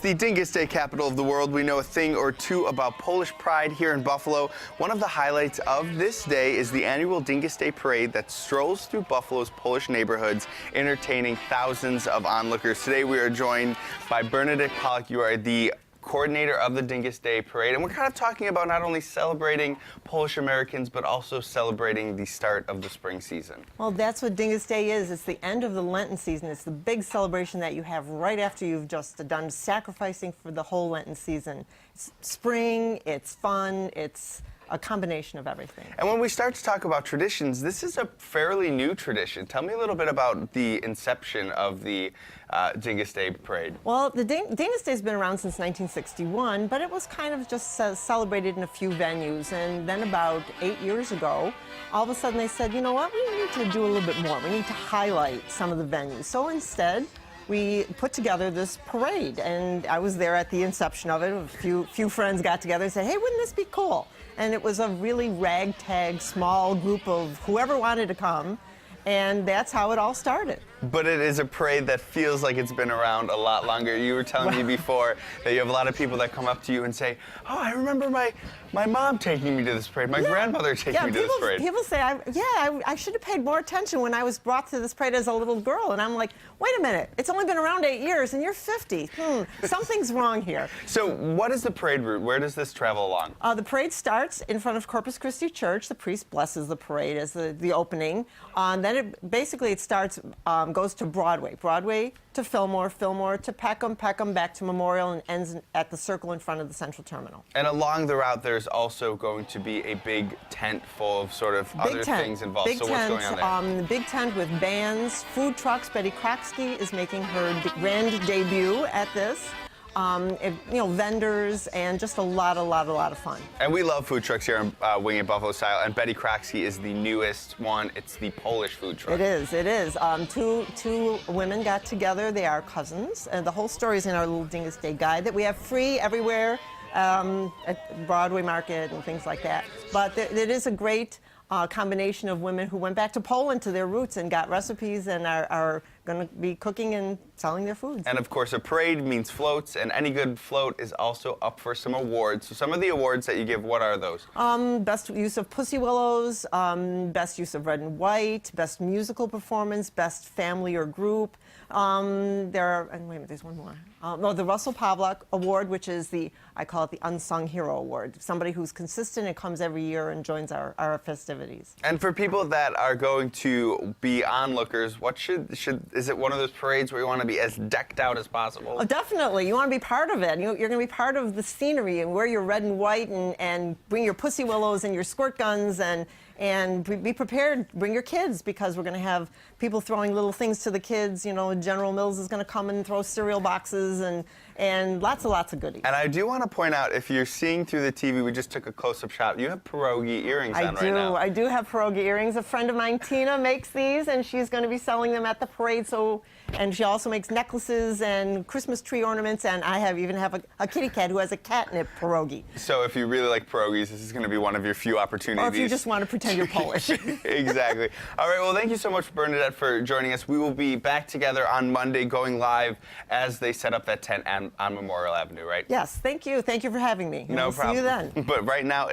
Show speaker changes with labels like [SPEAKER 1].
[SPEAKER 1] the Dyngus Day capital of the world, we know a thing or two about Polish pride here in Buffalo. One of the highlights of this day is the annual Dyngus Day Parade that strolls through Buffalo's Polish neighborhoods, entertaining thousands of onlookers. Today we are joined by Bernadette Pollock. You are the coordinator of the Dyngus Day Parade, and we're kind of talking about not only celebrating Polish Americans, but also celebrating the start of the spring season.
[SPEAKER 2] Well, that's what Dyngus Day is. It's the end of the Lenten season. It's the big celebration that you have right after you've just done sacrificing for the whole Lenten season. It's spring, it's fun, it's a combination of everything.
[SPEAKER 1] And when we start to talk about traditions, this is a fairly new tradition. Tell me a little bit about the inception of the Dyngus Day Parade.
[SPEAKER 2] Well, the Dyngus Day's been around since 1961, but it was kind of just celebrated in a few venues. And then about 8 years ago, all of a sudden they said, you know what, we need to do a little bit more. We need to highlight some of the venues. So instead, we put together this parade, and I was there at the inception of it. A few friends got together and said, hey, wouldn't this be cool? And it was a really ragtag, small group of whoever wanted to come, and that's how it all started.
[SPEAKER 1] But it is a parade that feels like it's been around a lot longer. You were telling me before that you have a lot of people that come up to you and say, oh, I remember my mom taking me to this parade, my grandmother taking me to this parade.
[SPEAKER 2] People say, I should have paid more attention when I was brought to this parade as a little girl. And I'm like, wait a minute, it's only been around 8 years and you're 50. Something's wrong here.
[SPEAKER 1] So what is the parade route? Where does this travel along?
[SPEAKER 2] The parade starts in front of Corpus Christi Church. The priest blesses the parade as the opening. Then it starts, goes to Broadway to Fillmore, Fillmore to Peckham, Peckham back to Memorial, and ends at the circle in front of the Central Terminal.
[SPEAKER 1] And along the route, there's also going to be a big tent full of sort of other things involved.
[SPEAKER 2] Big
[SPEAKER 1] so
[SPEAKER 2] tent,
[SPEAKER 1] what's going on there?
[SPEAKER 2] The big tent with bands, food trucks. Betty Kroksky is making her grand debut at this. Vendors, and just a lot of fun.
[SPEAKER 1] And we love food trucks here in Wing It Buffalo Style, and Betty Kroksky is the newest one. It's the Polish food truck.
[SPEAKER 2] It is. Two women got together. They are cousins, and the whole story is in our little Dyngus Day guide that we have free everywhere at Broadway Market and things like that. But it is a great combination of women who went back to Poland to their roots and got recipes and are going to be cooking and selling their foods.
[SPEAKER 1] And of course, a parade means floats, and any good float is also up for some awards. So some of the awards that you give, what are those?
[SPEAKER 2] Best use of Pussy Willows, best use of red and white, best musical performance, best family or group. There's one more. The Russell Pavlak Award, which is I call it the Unsung Hero Award. Somebody who's consistent and comes every year and joins our festivities.
[SPEAKER 1] And for people that are going to be onlookers, what is it one of those parades where you want to be as decked out as possible?
[SPEAKER 2] Oh, definitely. You want to be part of it. You're going to be part of the scenery and wear your red and white and bring your Pussy Willows and your squirt guns and be prepared. Bring your kids, because we're going to have people throwing little things to the kids. General Mills is going to come and throw cereal boxes and lots of goodies.
[SPEAKER 1] And I do want to point out, if you're seeing through the TV, we just took a close-up shot. You have pierogi earrings on right now.
[SPEAKER 2] I do have pierogi earrings. A friend of mine, Tina, makes these, and she's going to be selling them at the parade. And she also makes necklaces and Christmas tree ornaments, and I even have a kitty cat who has a catnip pierogi.
[SPEAKER 1] So if you really like pierogies, this is going to be one of your few opportunities.
[SPEAKER 2] Or if you just want to pretend you're Polish.
[SPEAKER 1] Exactly. All right, well, thank you so much, Bernadette, for joining us. We will be back together on Monday, going live as they set up that tent on Memorial Avenue, right?
[SPEAKER 2] Yes, thank you. Thank you for having me.
[SPEAKER 1] No problem.
[SPEAKER 2] See you then.
[SPEAKER 1] But right now,